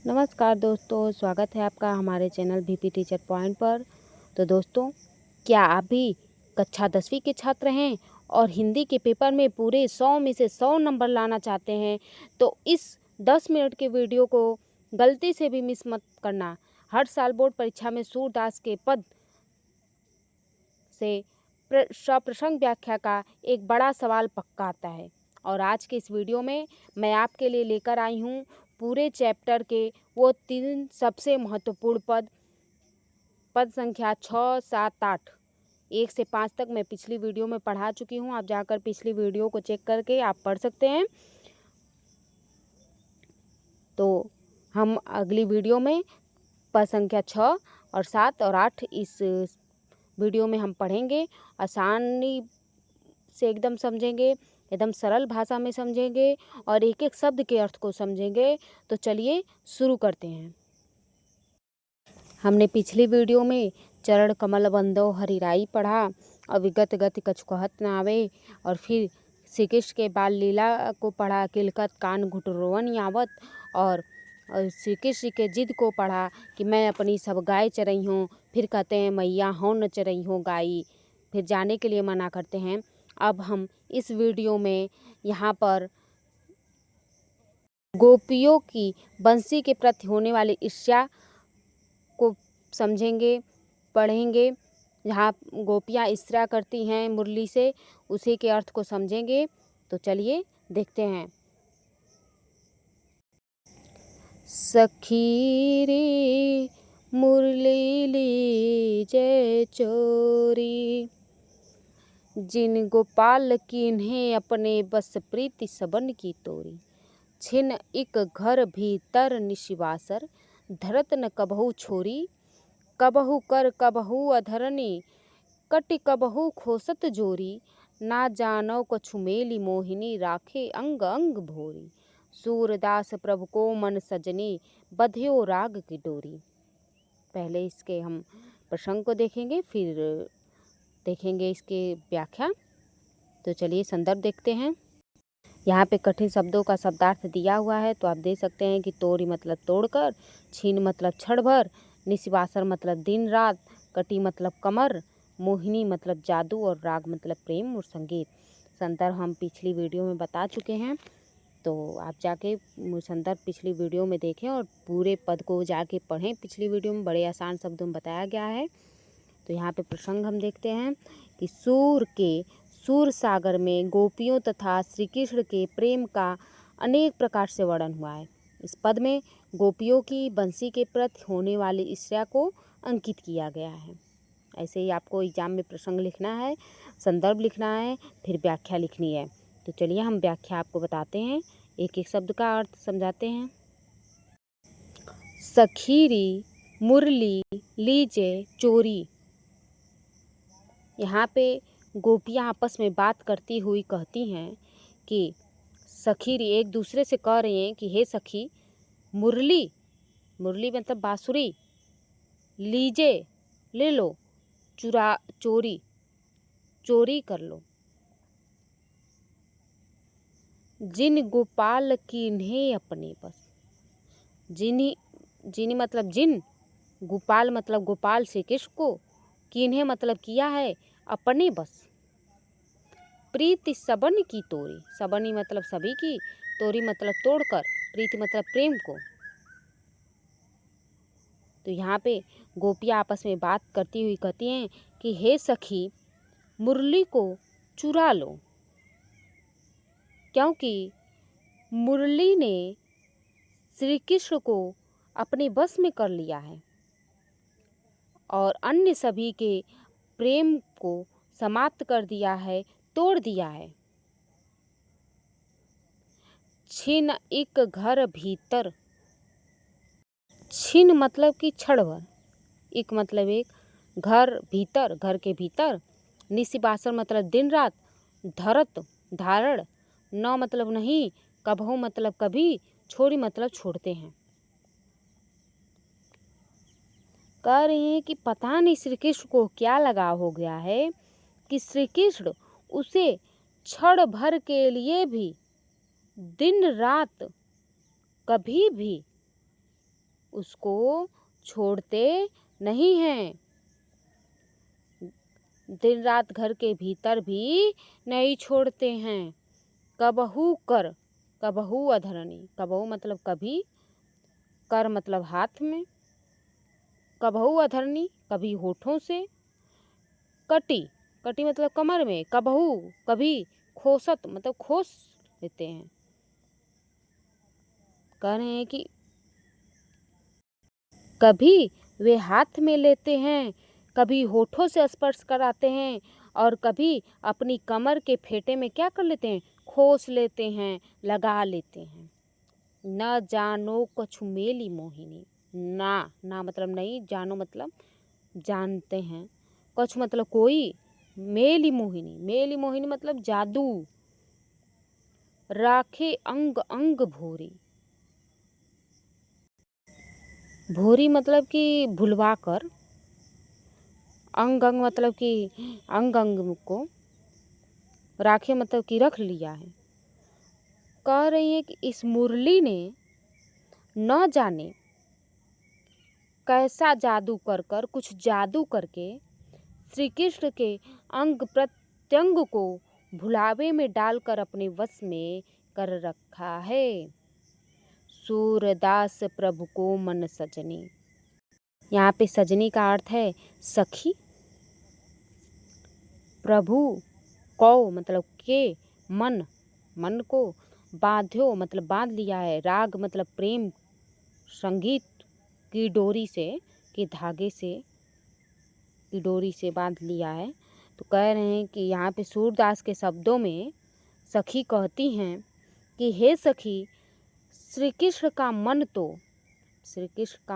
नमस्कार दोस्तों, स्वागत है आपका हमारे चैनल बीपी टीचर पॉइंट पर। तो दोस्तों, क्या आप भी कक्षा 10वीं के छात्र हैं और हिंदी के पेपर में पूरे 100 में से 100 नंबर लाना चाहते हैं? तो इस 10 मिनट के वीडियो को गलती से भी मिस मत करना। हर साल बोर्ड परीक्षा में सूरदास के पद से सप्रसंग व्याख्या का एक बड़ा सवाल पक्का आता है। और आज के इस वीडियो में मैं आपके लिए लेकर आई हूँ पूरे चैप्टर के वो 3 सबसे महत्वपूर्ण पद संख्या 6, 7, 8, 1 से 5 तक मैं पिछली वीडियो में पढ़ा चुकी हूँ। आप जाकर पिछली वीडियो को चेक करके आप पढ़ सकते हैं। तो हम अगली वीडियो में पद संख्या 6 और 7 और 8 इस वीडियो में हम पढ़ेंगे। आसानी से एकदम समझेंगे, एकदम सरल भाषा में समझेंगे और एक एक शब्द के अर्थ को समझेंगे। तो चलिए शुरू करते हैं। हमने पिछली वीडियो में चरण कमल बंदो हरिराई पढ़ा और विगत गति कछु कहत न आवे, और फिर श्री कृष्ण के बाल लीला को पढ़ा, किलकत कान घुटरोवन यावत, और श्री कृष्ण के जिद को पढ़ा कि मैं अपनी सब गाय चरई हूँ। फिर कहते हैं मैया हूँ न चरई हूँ गाई, फिर जाने के लिए मना करते हैं। अब हम इस वीडियो में यहाँ पर गोपियों की बंसी के प्रति होने वाली ईर्ष्या को समझेंगे, पढ़ेंगे। जहाँ गोपियाँ ईर्ष्या करती हैं मुरली से, उसी के अर्थ को समझेंगे। तो चलिए देखते हैं। सखी रे मुरली लीजे चोरी, जिन गोपाल कीन्हे अपने बस प्रीति सबन की तोरी। छिन एक घर भीतर निशिवासर, धरत न कबहू छोरी। कबहू कर कबहू अधरनी, कटि कबहू खोसत जोरी। ना जानो कछु मेली मोहिनी, राखे अंग अंग भोरी। सूरदास प्रभु को मन सजनी, बधियो राग की डोरी। पहले इसके हम प्रसंग को देखेंगे, फिर देखेंगे इसके व्याख्या। तो चलिए संदर्भ देखते हैं। यहाँ पे कठिन शब्दों का शब्दार्थ दिया हुआ है, तो आप देख सकते हैं कि तोरी मतलब तोड़कर, छीन मतलब क्षण भर, निशिवासर मतलब दिन रात, कटी मतलब कमर, मोहिनी मतलब जादू, और राग मतलब प्रेम और संगीत। संदर्भ हम पिछली वीडियो में बता चुके हैं, तो आप जाके संदर्भ पिछली वीडियो में देखें और पूरे पद को जाके पढ़ें। पिछली वीडियो में बड़े आसान शब्दों में बताया गया है। तो यहाँ पे प्रसंग हम देखते हैं कि सूर सागर में गोपियों तथा श्री कृष्ण के प्रेम का अनेक प्रकार से वर्णन हुआ है। इस पद में गोपियों की बंसी के प्रति होने वाली ईर्ष्या को अंकित किया गया है। ऐसे ही आपको एग्जाम में प्रसंग लिखना है, संदर्भ लिखना है, फिर व्याख्या लिखनी है। तो चलिए हम व्याख्या आपको बताते हैं, एक एक शब्द का अर्थ समझाते हैं। सखीरी मुरली लीजे चोरी, यहाँ पे गोपियाँ आपस में बात करती हुई कहती हैं कि सखीरी, एक दूसरे से कह रही हैं कि हे सखी, मुरली, मुरली मतलब बांसुरी, लीजे ले लो, चोरी चोरी कर लो। जिन गोपाल कीन्हे अपने बस, जिनी मतलब जिन, गोपाल मतलब गोपाल श्री कृष्ण को, कीन्हे मतलब किया है, अपने बस। प्रीति सबन की तोरी, सबनी मतलब सभी की, तोरी मतलब तोड़कर, प्रीति मतलब प्रेम को। तो यहाँ पे गोपियाँ आपस में बात करती हुई कहती हैं कि हे सखी, मुरली को चुरा लो, क्योंकि मुरली ने श्री कृष्ण को अपने बस में कर लिया है और अन्य सभी के प्रेम को समाप्त कर दिया है, तोड़ दिया है। छिन एक घर भीतर, छिन मतलब कि क्षण भर, एक मतलब एक, घर भीतर, घर के भीतर, निशिवासर मतलब दिन रात, धरत धारण, न मतलब नहीं, कबहू मतलब कभी, छोड़ी मतलब छोड़ते हैं। कह रहे हैं कि पता नहीं श्री कृष्ण को क्या लगाव हो गया है कि श्री कृष्ण उसे क्षण भर के लिए भी, दिन रात, कभी भी उसको छोड़ते नहीं हैं। दिन रात घर के भीतर भी नहीं छोड़ते हैं। कबहू कर कबहू अधरनी, कबहू मतलब कभी, कर मतलब हाथ में, कबहू अधरनी कभी होठों से, कटी कटी मतलब कमर में, कबहू कभी, खोसत मतलब खोस लेते हैं। कह रहे हैं कि कभी वे हाथ में लेते हैं, कभी होठों से स्पर्श कराते हैं, और कभी अपनी कमर के फेटे में क्या कर लेते हैं, खोस लेते हैं, लगा लेते हैं। न जानो कछु मेली मोहिनी, ना मतलब नहीं, जानो मतलब जानते हैं, कछु मतलब कोई, मेली मोहिनी मतलब जादू, राखे अंग अंग भोरी, भोरी मतलब कि भुलवा कर, अंग अंग मतलब कि अंग अंग को, राखे मतलब कि रख लिया है। कह रही है कि इस मुरली ने न जाने कैसा जादू कर कर, कुछ जादू करके श्री कृष्ण के अंग प्रत्यंग को भुलावे में डालकर अपने वश में कर रखा है। सूरदास प्रभु को मन सजनी, यहाँ पे सजनी का अर्थ है सखी, प्रभु कौ मतलब के, मन मन को, बांध्यो मतलब बांध लिया है, राग मतलब प्रेम संगीत की डोरी से, के धागे से, की डोरी से बांध लिया है। तो कह रहे हैं कि यहाँ पे सूरदास के शब्दों में सखी कहती हैं कि हे सखी, श्री कृष्ण का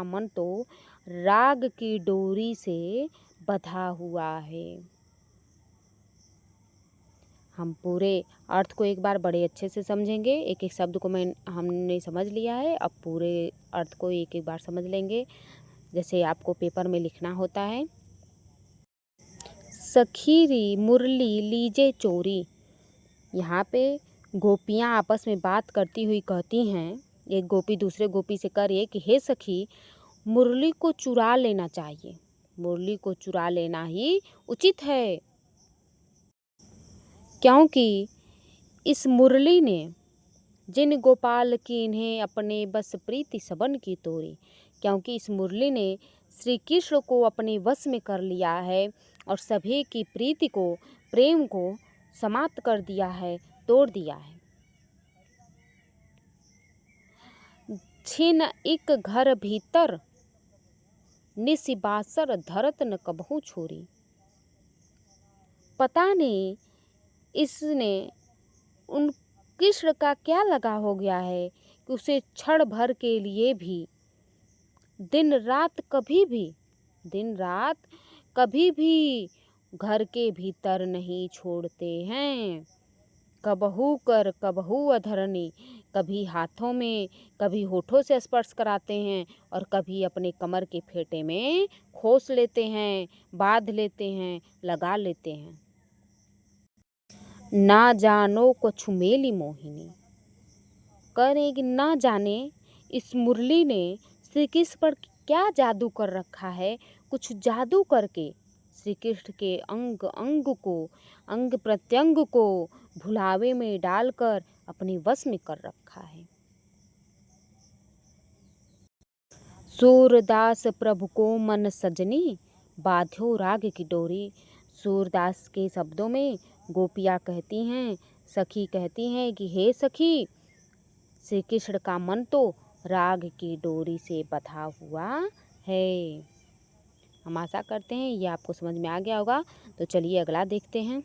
मन तो राग की डोरी से बंधा हुआ है। हम पूरे अर्थ को एक बार बड़े अच्छे से समझेंगे। एक एक शब्द को हमने समझ लिया है, अब पूरे अर्थ को एक एक बार समझ लेंगे, जैसे आपको पेपर में लिखना होता है। सखीरी मुरली लीजे चोरी, यहाँ पे गोपियाँ आपस में बात करती हुई कहती हैं, एक गोपी दूसरे गोपी से करे कि हे सखी, मुरली को चुरा लेना चाहिए, मुरली को चुरा लेना ही उचित है, क्योंकि इस मुरली ने जिन गोपाल की इन्हें अपने बस प्रीति सबन की तोरी, क्योंकि इस मुरली ने श्री कृष्ण को अपने वश में कर लिया है और सभी की प्रीति को, प्रेम को समाप्त कर दिया है, तोड़ दिया है। छिन एक घर भीतर निसिबासर धरत न कबहू छोरी, पता नहीं इसने उन कृष्ण का क्या लगा हो गया है कि उसे क्षण भर के लिए भी दिन रात कभी भी घर के भीतर नहीं छोड़ते हैं। कबहू कर कबहू अधरनी, कभी हाथों में, कभी होठों से स्पर्श कराते हैं, और कभी अपने कमर के फेटे में खोस लेते हैं, बांध लेते हैं, लगा लेते हैं। ना जानो कछु मेली मोहिनी, कह रहे कि ना जाने इस मुरली ने श्री कृष्ण पर क्या जादू कर रखा है, कुछ जादू करके श्री कृष्ण के अंग अंग को, अंग प्रत्यंग को भुलावे में डालकर अपने वश में कर रखा है। सूरदास प्रभु को मन सजनी, बांध्यो राग की डोरी, सूरदास के शब्दों में गोपियाँ कहती हैं, सखी कहती हैं कि हे सखी, श्री कृष्ण का मन तो राग की डोरी से बंधा हुआ है। हम आशा करते हैं ये आपको समझ में आ गया होगा। तो चलिए अगला देखते हैं।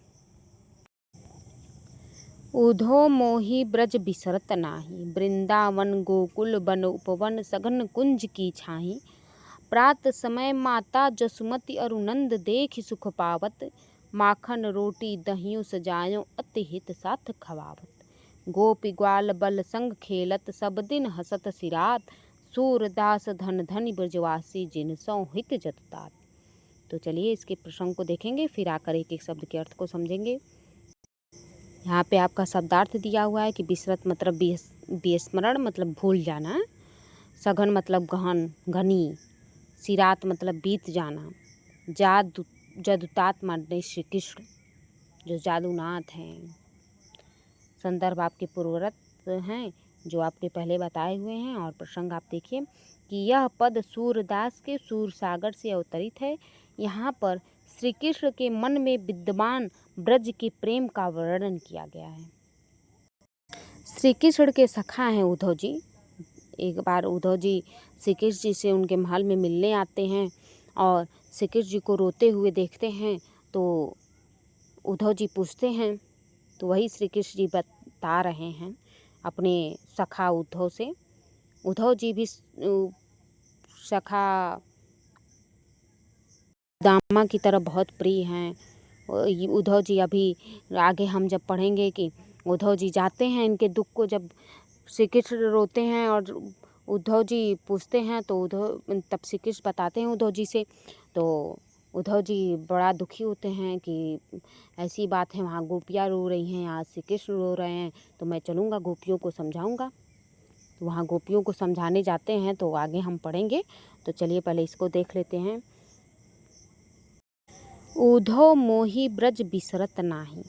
उधो मोहि ब्रज बिसरत नाही, वृंदावन गोकुल बन उपवन सघन कुंज की छाही, प्रात समय माता जसुमति अरुनंद देख सुख पावत, माखन रोटी दहियों सजायो अति हित साथ खवावत, गोपी ग्वाल बल संग खेलत सब दिन हसत सिरात, सूरदास धन धन ब्रजवासी जिन सौ हित जततात। तो चलिए इसके प्रसंग को देखेंगे, फिर आकर एक एक शब्द के अर्थ को समझेंगे। यहाँ पे आपका शब्दार्थ दिया हुआ है कि बिसरत मतलब विस्मरण मतलब भूल जाना, सघन मतलब गहन घनी, सिरात मतलब बीत जाना, जदुतात माने श्री कृष्ण जो जादूनाथ हैं। संदर्भ आपके पूर्वरत हैं जो आपके पहले बताए हुए हैं। और प्रसंग आप देखिए कि यह पद सूरदास के सूरसागर से अवतरित है। यहाँ पर श्री कृष्ण के मन में विद्यमान ब्रज के प्रेम का वर्णन किया गया है। श्री कृष्ण के सखा हैं उद्धव जी। एक बार उद्धव जी श्री कृष्ण जी से उनके महल में मिलने आते हैं और श्री कृष्ण जी को रोते हुए देखते हैं तो उद्धव जी पूछते हैं, तो वही श्री कृष्ण जी बता रहे हैं अपने सखा उद्धव से। उद्धव जी भी सखा दामा की तरफ बहुत प्रिय हैं। उद्धव जी अभी आगे हम जब पढ़ेंगे कि उद्धव जी जाते हैं इनके दुख को, जब श्री कृष्ण रोते हैं और उद्धव जी पूछते हैं तो तब श्री कृष्ण बताते हैं उद्धव जी से, तो उद्धव जी बड़ा दुखी होते हैं कि ऐसी बात है, वहाँ गोपियाँ रो रही हैं, आज श्री कृष्ण रो रहे हैं, तो मैं चलूँगा गोपियों को समझाऊँगा। तो वहाँ गोपियों को समझाने जाते हैं, तो आगे हम पढ़ेंगे। तो चलिए पहले इसको देख लेते हैं। उद्धव मोहि ब्रज बिसरत नाही।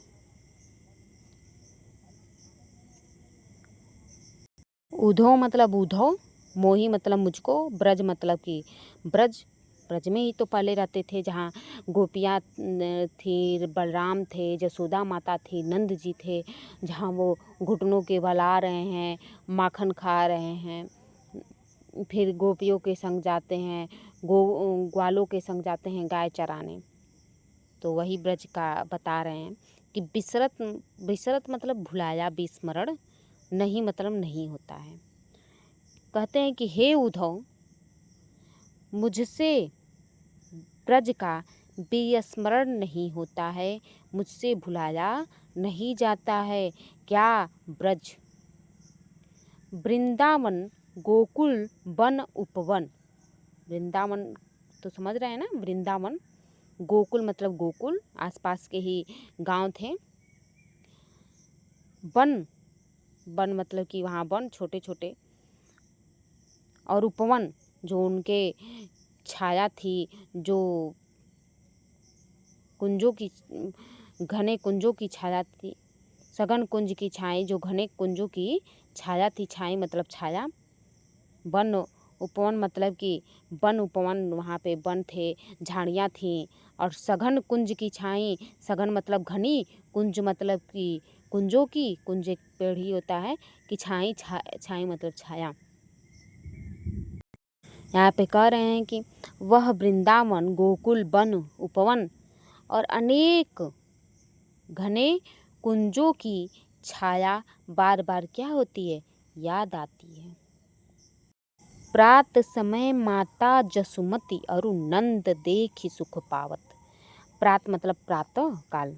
उद्धव मतलब उद्धव, मोही मतलब मुझको, ब्रज मतलब कि ब्रज में ही तो पहले रहते थे, जहाँ गोपियाँ थी, बलराम थे, जसोदा माता थी, नंद जी थे, जहाँ वो घुटनों के बल आ रहे हैं, माखन खा रहे हैं, फिर गोपियों के संग जाते हैं, ग्वालों के संग जाते हैं गाय चराने। तो वही ब्रज का बता रहे हैं कि बिसरत मतलब भुलाया, विस्मरण, नहीं मतलब नहीं होता है। कहते हैं कि हे उद्धव, मुझसे ब्रज का विस्मरण नहीं होता है, मुझसे भुलाया नहीं जाता है। क्या ब्रज, वृंदावन, गोकुल, वन, उपवन। वृंदावन तो समझ रहे हैं ना, वृंदावन, गोकुल मतलब गोकुल, आसपास के ही गांव थे। वन मतलब कि वहाँ वन छोटे छोटे, और उपवन जो उनके छाया थी, जो कुंजों की, घने कुंजों की छाया थी, सघन कुंज की छाई, जो घने कुंजों की छाया थी, छाई मतलब छाया। वन उपवन मतलब कि वन उपवन, वहाँ पे वन थे, झाड़ियाँ थीं, और सघन कुंज की छाई, सघन मतलब घनी, कुंज मतलब कि कुंजों की, कुंज एक पेड़ ही होता है, कि छाई मतलब छाया। यहाँ पे कह रहे हैं कि वह वृंदावन, गोकुल, वन, उपवन और अनेक घने कुंजों की छाया बार बार क्या होती है, याद आती है। प्रात समय माता जसुमती अरु नंद देखि सुख पावत। प्रात मतलब प्रातः काल,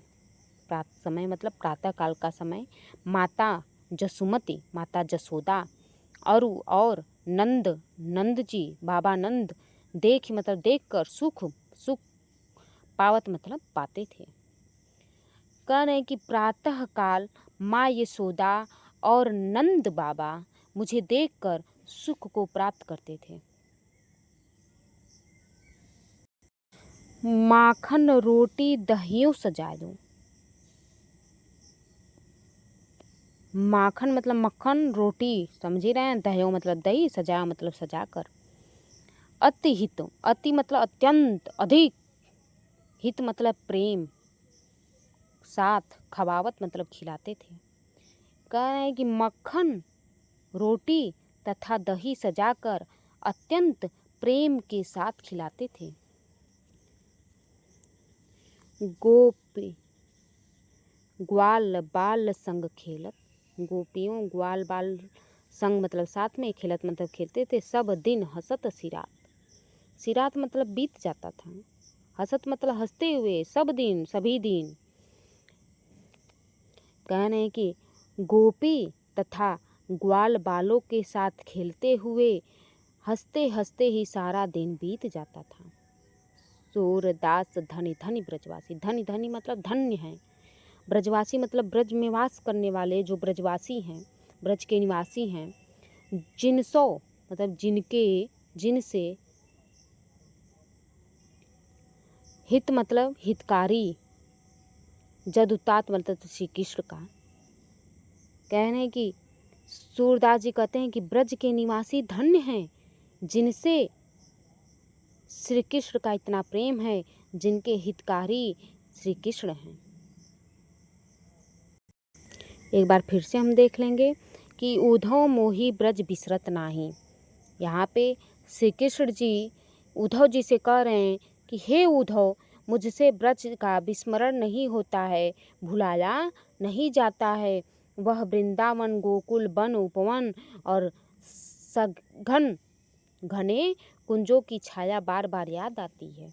प्रात समय मतलब प्रातः काल का समय। माता जसुमती माता जसोदा, अरु और नंद जी बाबा नंद, देख मतलब देख कर, सुख पावत मतलब पाते थे। कह रहे हैं कि प्रातः काल माँ यशोदा और नंद बाबा मुझे देखकर सुख को प्राप्त करते थे। माखन रोटी दहियों सजायो। माखन मतलब मक्खन, रोटी समझ ही रहे हैं, दहियों मतलब दही, सजा मतलब सजा कर। अति हित, अति मतलब अत्यंत, अधिक, हित मतलब प्रेम, साथ, खवावत मतलब खिलाते थे। कह रहे हैं कि मक्खन, रोटी तथा दही सजाकर अत्यंत प्रेम के साथ खिलाते थे। गोपी ग्वाल बाल संग खेलत। गोपियों ग्वाल बाल संग मतलब साथ में, खेलत मतलब खेलते थे। सब दिन हंसत सिरात, सिरात मतलब बीत जाता था, हंसत मतलब हंसते हुए, सब दिन सभी दिन। कह रहे हैं कि गोपी तथा ग्वाल बालों के साथ खेलते हुए हंसते हंसते ही सारा दिन बीत जाता था। सूरदास धनी धनी ब्रजवासी, धनी धनी मतलब धन्य है, ब्रजवासी मतलब ब्रज में वास करने वाले, जो ब्रजवासी हैं, ब्रज के निवासी हैं। जिनसो मतलब जिनसे, हित मतलब हितकारी, जदुतात मतलब श्री कृष्ण का कहना है कि सूरदास जी कहते हैं कि ब्रज के निवासी धन्य हैं जिनसे श्री कृष्ण का इतना प्रेम है, जिनके हितकारी श्री कृष्ण हैं। एक बार फिर से हम देख लेंगे कि उद्धव मोहि ब्रज बिसरत नाही। यहाँ पे श्री कृष्ण जी उद्धव जी से कह रहे हैं कि हे उद्धव, मुझसे ब्रज का विस्मरण नहीं होता है, भुलाया नहीं जाता है। वह वृंदावन, गोकुल, वन, उपवन और सघन घने कुंजों की छाया बार बार याद आती है।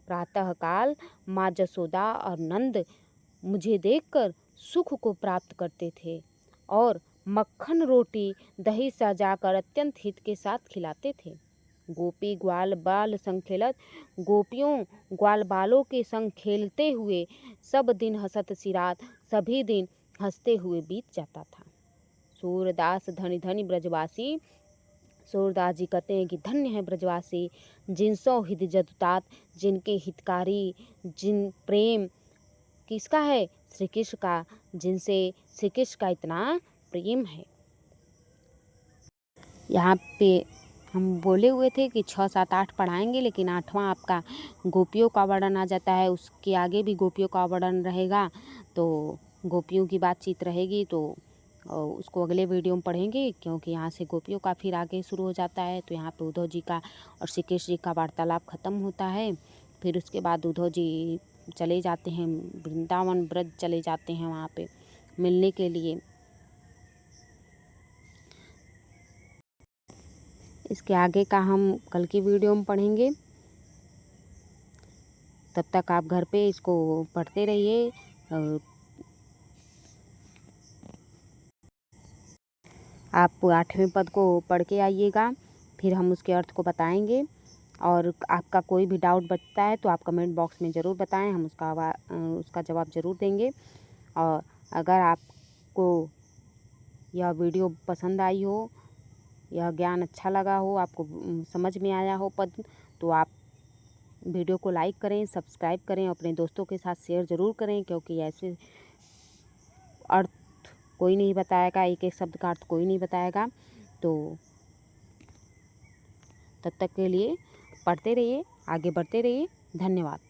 प्रातःकाल माँ जसोदा और नंद मुझे देखकर सुख को प्राप्त करते थे और मक्खन रोटी दही सजाकर अत्यंत हित के साथ खिलाते थे। गोपी ग्वाल बाल संग खेलत, गोपियों ग्वाल बालों के संग खेलते हुए सब दिन हंसत सिरात, सभी दिन हंसते हुए बीत जाता था। सूरदास धनी धनी ब्रजवासी, सूरदास जी कहते हैं कि धन्य है ब्रजवासी, जिनसो हित जदुतात, जिनके हितकारी, जिन प्रेम किसका है, श्री कृष्ण का, जिनसे श्री कृष्ण का इतना प्रेम है। यहाँ पे हम बोले हुए थे कि 6, 7, 8 पढ़ाएंगे, लेकिन 8वां आपका गोपियों का वर्णन आ जाता है। उसके आगे भी गोपियों का वर्णन रहेगा, तो गोपियों की बातचीत रहेगी, तो उसको अगले वीडियो में पढ़ेंगे, क्योंकि यहाँ से गोपियों का फिर आगे शुरू हो जाता है। तो यहाँ पे उद्धव जी का और श्री कृष्ण जी का वार्तालाप ख़त्म होता है। फिर उसके बाद उद्धव जी चले जाते हैं वृंदावन, ब्रज चले जाते हैं वहाँ पे मिलने के लिए। इसके आगे का हम कल की वीडियो में पढ़ेंगे। तब तक आप घर पे इसको पढ़ते रहिए और आप 8वें पद को पढ़ के आइएगा, फिर हम उसके अर्थ को बताएंगे। और आपका कोई भी डाउट बचता है तो आप कमेंट बॉक्स में ज़रूर बताएं, हम उसका जवाब ज़रूर देंगे। और अगर आपको यह वीडियो पसंद आई हो, यह ज्ञान अच्छा लगा हो, आपको समझ में आया हो पद, तो आप वीडियो को लाइक करें, सब्सक्राइब करें, अपने दोस्तों के साथ शेयर ज़रूर करें, क्योंकि ऐसे अर्थ कोई नहीं बताएगा, एक एक शब्द का अर्थ कोई नहीं बताएगा। तो तब तक के लिए पढ़ते रहिए, आगे बढ़ते रहिए। धन्यवाद।